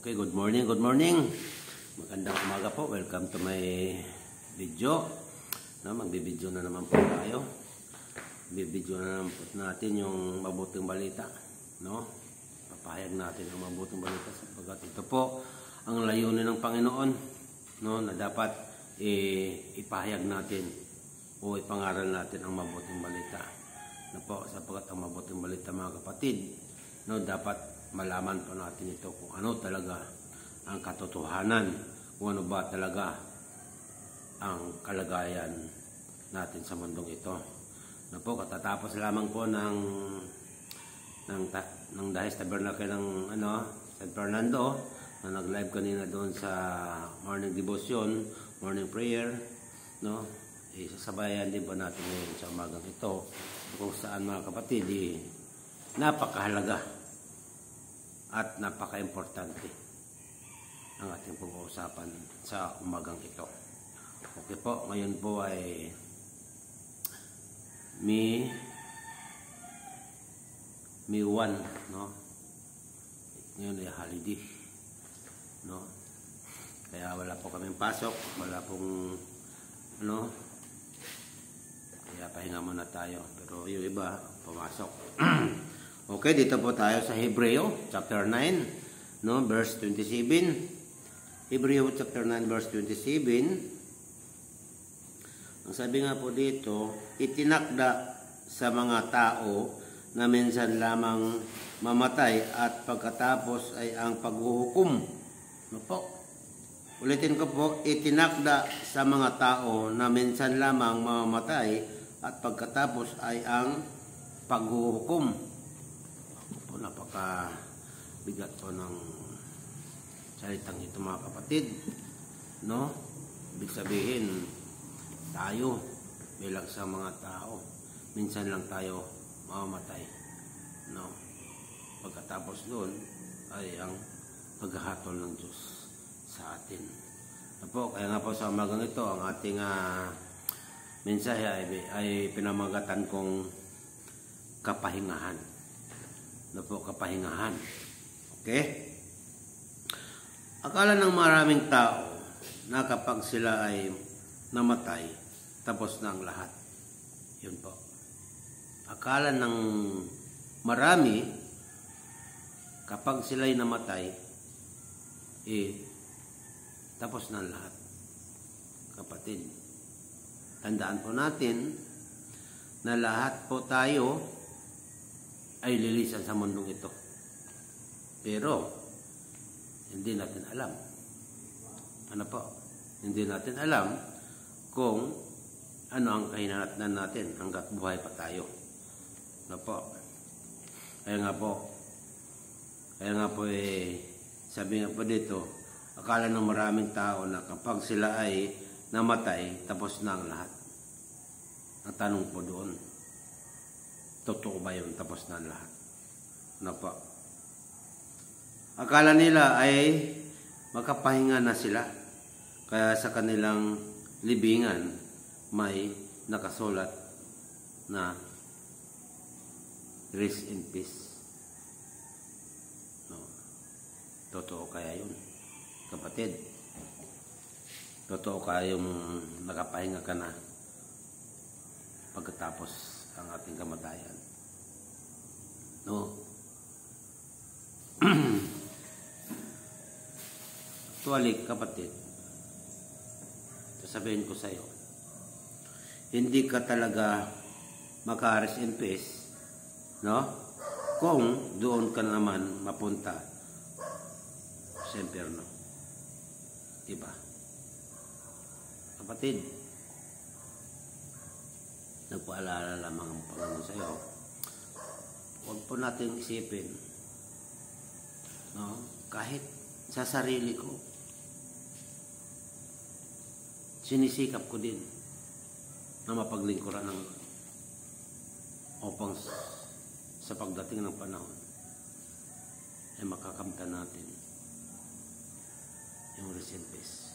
Okay, good morning, good morning. Magandang umaga po. Welcome to my video. No, magbibideo na naman po tayo. Bibideo na naman po natin yung mabuting balita. No? Papahayag natin ang mabuting balita sapagkat ito po ang layunin ng Panginoon, no, na dapat ipahayag natin o ipangaral natin ang mabuting balita. No po, sapagkat ang mabuting balita, mga kapatid, no, dapat malaman po natin ito kung ano talaga ang katotohanan, kung ano ba talaga ang kalagayan natin sa mundong ito. Na po, katatapos lamang po ng Dahis Tabernacle ng San Fernando, na nag-live kanina doon sa morning devotion, morning prayer, no? Isasabayan din po natin ngayon sa umagang ito kung saan, mga kapatid, napakahalaga at napaka-importante ang ating pag-uusapan sa umagang ito. Okay po, ngayon po ay May 1, no? Ngayon ay holiday, no? Kaya wala po kaming pasok, wala pong kaya pahinga muna tayo. Pero yung iba, pumasok. Okay, dito po tayo sa Hebreo, chapter 9, no, verse 27. Hebreo, chapter 9, verse 27. Ang sabi nga po dito, itinakda sa mga tao na minsan lamang mamatay at pagkatapos ay ang paghuhukom. No po? Ulitin ko po, itinakda sa mga tao na minsan lamang mamamatay at pagkatapos ay ang paghuhukom. Napaka-bigat po ng salitang ito, mga kapatid, no? Ibig sabihin, tayo bilang sa mga tao, minsan lang tayo mamamatay, no? Pagkatapos doon ay ang paghahatol ng Diyos sa atin. Po, kaya nga po sa umagang ito, ang ating mensahe ay pinamagatan kong kapahingahan. Na po, kapahingahan. Okay? Akala ng maraming tao na kapag sila ay namatay, tapos na ang lahat. Yun po. Akala ng marami, kapag sila ay namatay, tapos na ang lahat. Kapatid, tandaan po natin na lahat po tayo ay lilisan sa mundong ito. Pero, hindi natin alam. Ano po? Hindi natin alam kung ano ang kahinatnan natin hanggat buhay pa tayo. Ano po? Kaya nga po, sabi nga po dito, akala ng maraming tao na kapag sila ay namatay, tapos na ang lahat. Ang tanong po doon, totoo ba yun? Tapos na lahat. Ano po? Akala nila ay makapahinga na sila. Kaya sa kanilang libingan may nakasulat na rest in peace. No. Totoo kaya yun, kapatid? Totoo kaya yung nakapahinga ka na pagkatapos ang ating kamatayan? No. Actually, kapatid, sasabihin ko sa iyo, hindi ka talaga maka-rest in peace, no? Kung doon ka naman mapunta sa impyerno. Diba? Kapatid, nagpaalala lamang ang Panginoon sa iyo. Huwag po natin isipin, no? Kahit sa sarili ko, sinisikap ko din na mapaglingkuran upang sa pagdating ng panahon ay makakamtan natin yung rest in peace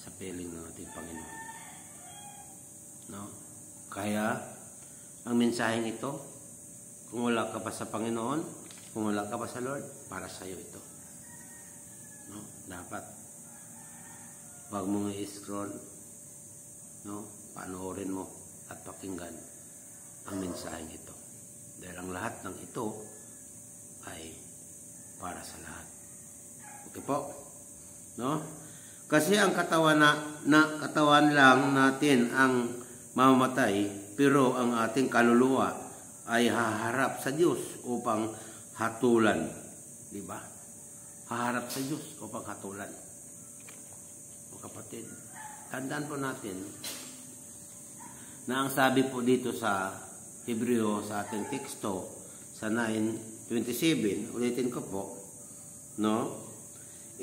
sa piling ng ating Panginoon. No? Kaya, ang mensaheng ito, kung wala ka pa sa Panginoon, kung wala ka pa sa Lord, para sa iyo ito. dapat wag mong i-scroll, no? Panoorin mo at pakinggan ang mensaheng ito. Dahil ang lahat ng ito ay para sa lahat. Okay po? No? Kasi ang katawan katawan lang natin ang mamamatay, pero ang ating kaluluwa ay haharap sa Diyos upang hatulan. Di ba? Haharap sa Diyos upang hatulan. O kapatid, tandaan po natin na ang sabi po dito sa Hebreo sa ating teksto sa 9:27, ulitin ko po, no?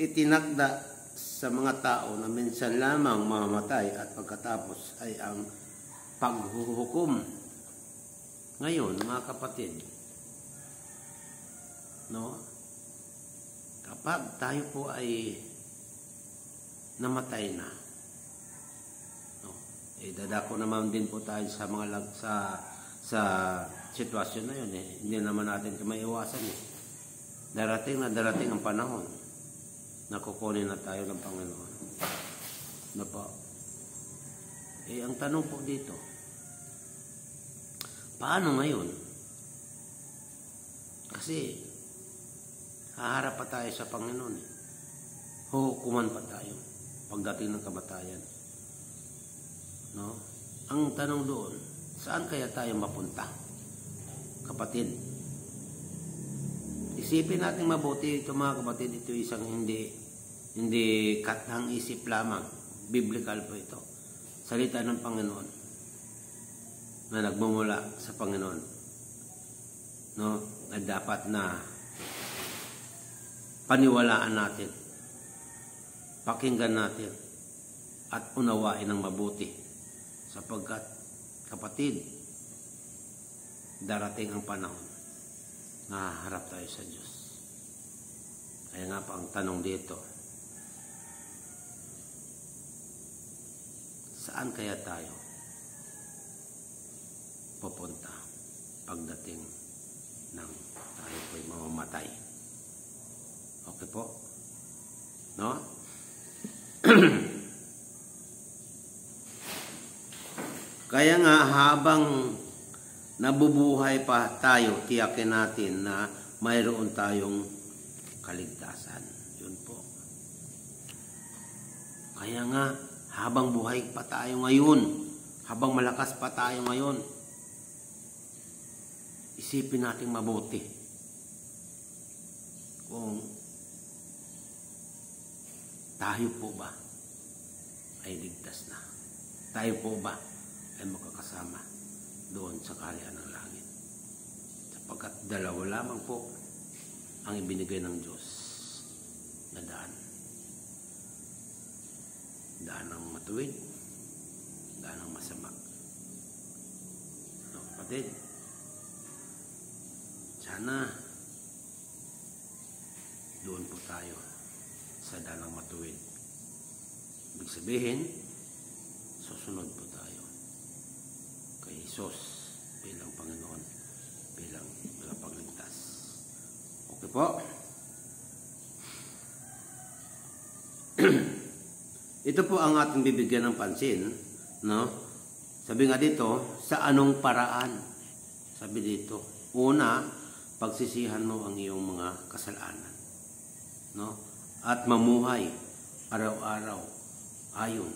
Itinakda sa mga tao na minsan lamang mamamatay at pagkatapos ay ang paghuhukom. Ngayon, mga kapatid, no? Kapag tayo po ay namatay na, no? Dadako naman din po tayo sa mga sa sitwasyon na yun. Hindi naman natin maiwasan. Darating ang panahon na kukunin na tayo ng Panginoon. No po? Ang tanong po dito, paano ngayon? Kasi haharap pa tayo sa Panginoon. Huhukuman pa tayo pagdating ng kamatayan. No? Ang tanong doon, saan kaya tayo mapunta? Kapatid, isipin natin mabuti ito mga kapatid. Ito isang hindi katang isip lamang. Biblical po ito. Salita ng Panginoon na nagmumula sa Panginoon. No? Na dapat na paniwalaan natin, pakinggan natin, at unawain ng mabuti. Sapagkat, kapatid, darating ang panahon na harap tayo sa Diyos. Kaya nga pa ang tanong dito, saan kaya tayo pupunta pagdating ng tayo po'y mamamatay? Okay po? No? Kaya nga habang nabubuhay pa tayo, tiyakin natin na mayroon tayong kaligtasan. Yun po. Kaya nga, habang buhay pa tayo ngayon, habang malakas pa tayo ngayon, isipin natin mabuti kung tayo po ba ay ligtas na. Tayo po ba ay makakasama doon sa kaharian ng langit. Sapagkat dalawa lamang po ang ibinigay ng Diyos na daan. Daan ng matuwid, daan ng masama. So, kapatid, sana doon po tayo sa daan ng matuwid. Ibig sabihin, susunod po tayo kay Jesus bilang Panginoon, bilang tagapagligtas. Okay po? Ito po ang ating bibigyan ng pansin, no? Sabi nga dito, sa anong paraan? Sabi dito, una, pagsisihan mo ang iyong mga kasalanan, no? At mamuhay araw-araw ayon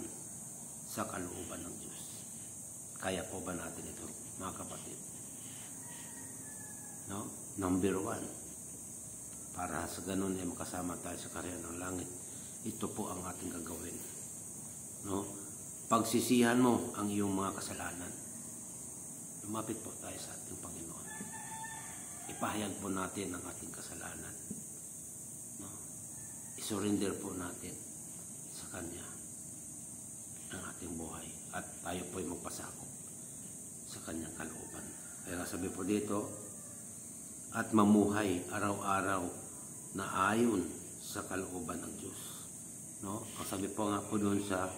sa kalooban ng Diyos. Kaya po ba natin ito, mga kapatid? No? Number 1, para sa ganun ay makasama tayo sa kaharian ng langit. Ito po ang ating gagawin. No? Pagsisihan mo ang iyong mga kasalanan. Lumapit po tayo sa ating Panginoon. Ipahayag po natin ang ating kasalanan. No? Isurrender po natin sa Kanya ang ating buhay. At tayo po ay magpasakop sa Kanyang kalooban. Kaya sabi po dito, at mamuhay araw-araw na ayon sa kalooban ng Diyos. No? Ang sabi po nga po doon sa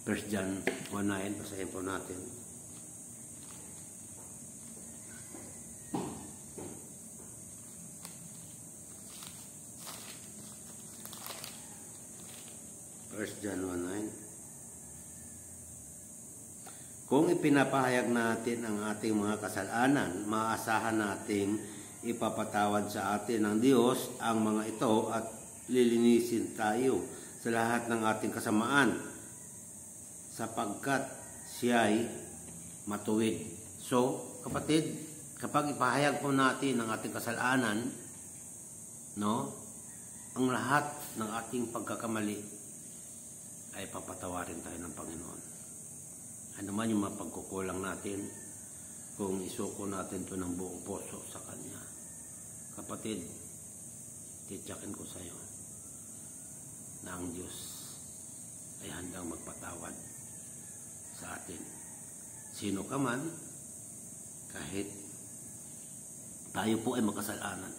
1 John 1:9, basahin po natin. 1 John 1:9. Kung ipinapahayag natin ang ating mga kasalanan, maaasahan nating ipapatawad sa atin ng Diyos ang mga ito at lilinisin tayo sa lahat ng ating kasamaan sapagkat siya'y matuwid. So, kapatid, kapag ipahayag po natin ang ating kasalanan, no, ang lahat ng ating pagkakamali ay papatawarin tayo ng Panginoon. Ano man yung mga pagkukulang natin, kung isuko natin ito ng buong puso sa Kanya. Kapatid, tityakin ko sa iyo na ang Diyos ay handang magpatawad sa atin. Sino ka man, kahit tayo po ay makasalanan.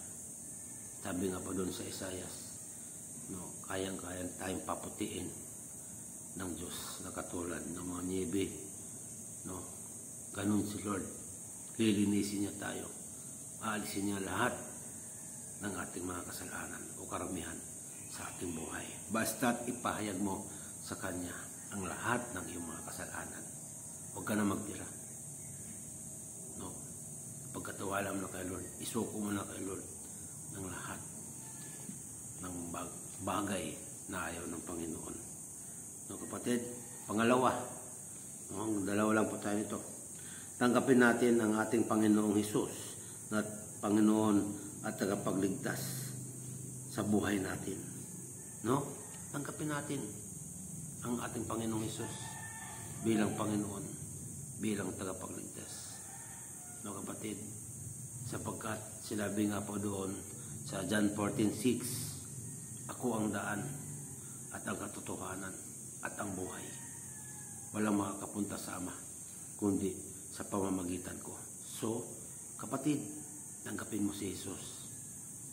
Sabi nga po doon sa Isaias, no, kayang-kayang tayong paputiin ng Diyos na katulad ng mga niebe. No, ganun si Lord. Lilinisin niya tayo. Aalisin niya lahat ng ating mga kasalanan o karamihan sa ating buhay. Basta't ipahayag mo sa Kanya ang lahat ng iyong mga kasalanan. Huwag ka na magtira. No? Pagkatiwala mo na kay Lord, isuko mo na kay Lord ng lahat ng bagay na ayaw ng Panginoon. No, kapatid, pangalawa, no, dalawa lang po tayo nito. Tanggapin natin ang ating Panginoong Hesus na Panginoon at tagapagligtas sa buhay natin. No? Tanggapin natin ang ating Panginoong Hesus bilang Panginoon, bilang tagapagligtas. No, kapatid, sapagkat sinabi nga po doon sa John 14:6, ako ang daan at ang katotohanan at ang buhay. Walang makakapunta sa Ama kundi sa pamamagitan ko. So, kapatid, tanggapin mo si Jesus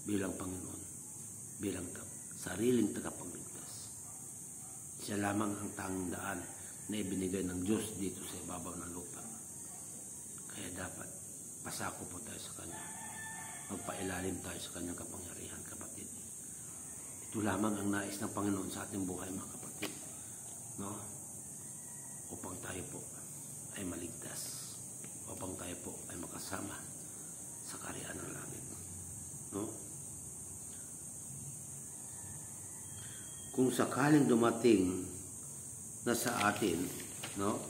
bilang Panginoon, bilang sariling tagapagligtas. Siya lamang ang tanging daan na ibinigay ng Diyos dito sa ibabaw ng lupa. Kaya dapat pasako po tayo sa Kanya. Magpailalim tayo sa Kanyang kapangyarihan, kapatid. Ito lamang ang nais ng Panginoon sa ating buhay, mga kapatid. No? Upang tayo po ay maligtas. Upang tayo po ay makasama sa kaharian ng langit. No? Kung sakaling dumating na sa atin, no,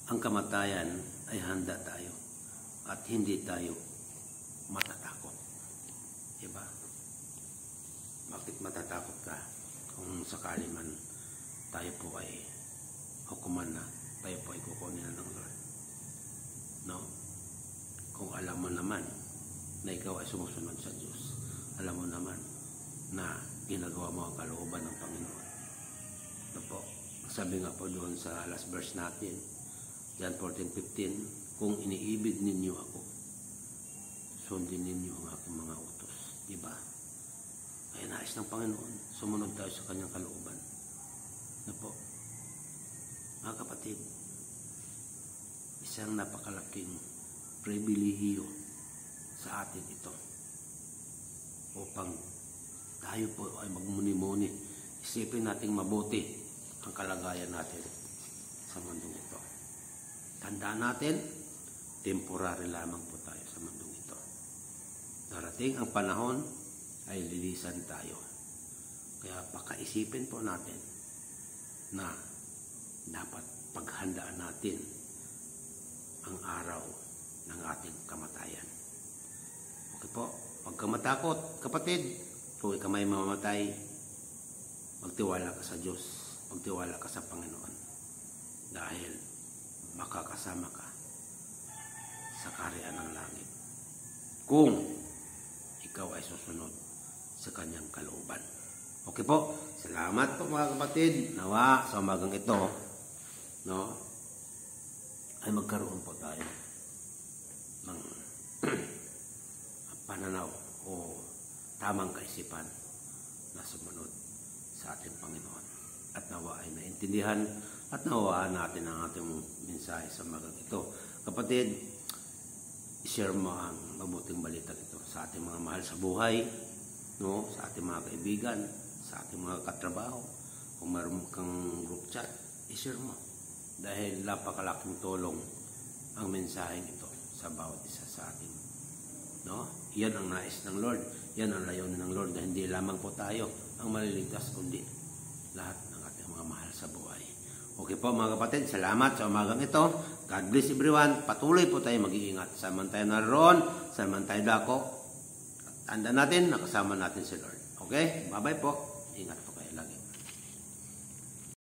ang kamatayan, ay handa tayo at hindi tayo matatakot. Diba? Bakit matatakot ka kung sakali man tayo po ay hukuman na, tayo po ay kukunin na ng Lord? No? Kung alam mo naman na ikaw ay sumusunod sa Diyos, alam mo naman na ginagawa mo ang kalooban ng Panginoon. Ito po, sabi nga po doon sa last verse natin, John 14:15, kung iniibig ninyo ako, sundin ninyo ang aking mga utos. Diba? Kaya nais ng Panginoon, sumunod tayo sa Kanyang kalooban. Ito po, mga kapatid, isang napakalaking pribilehiyo sa atin ito upang tayo po ay magmuni-muni. Isipin nating mabuti ang kalagayan natin sa mundong ito. Tandaan natin, temporary lamang po tayo sa mundong ito. Darating ang panahon ay lilisan tayo. Kaya pakaisipin po natin na dapat paghandaan natin ang araw ng ating kamatayan. Okay po, huwag kang matakot, kapatid. Kung ikaw may mamamatay, magtiwala ka sa Diyos, magtiwala ka sa Panginoon. Dahil makakasama ka sa kaharian ng langit kung ikaw ay susunod sa Kanyang kalooban. Okay po, salamat po mga kapatid. Nawa sa umagang ito, no, ay magkaroon po tayo ng pananaw o tamang kaisipan na sumunod sa ating Panginoon. At nawa ay naintindihan at nawaan natin ang ating mensahe sa umagang ito. Kapatid, i-share mo ang mabuting balita ito sa ating mga mahal sa buhay, no, sa ating mga kaibigan, sa ating mga katrabaho. Kung meron kang group chat, i-share mo. Dahil napakalaking tulong ang mensaheng ito sa bawat isa sa atin. No? Yan ang nais ng Lord. Yan ang layunin ng Lord na hindi lamang po tayo ang maliligtas, kundi lahat ng ating mga mahal sa buhay. Okay po mga kapatid, salamat sa umagang ito. God bless everyone. Patuloy po tayo mag-iingat. Saan tayo naroon, saan tayo dako. Tandaan natin, nakasama natin si Lord. Okay? Bye-bye po. Ingat po.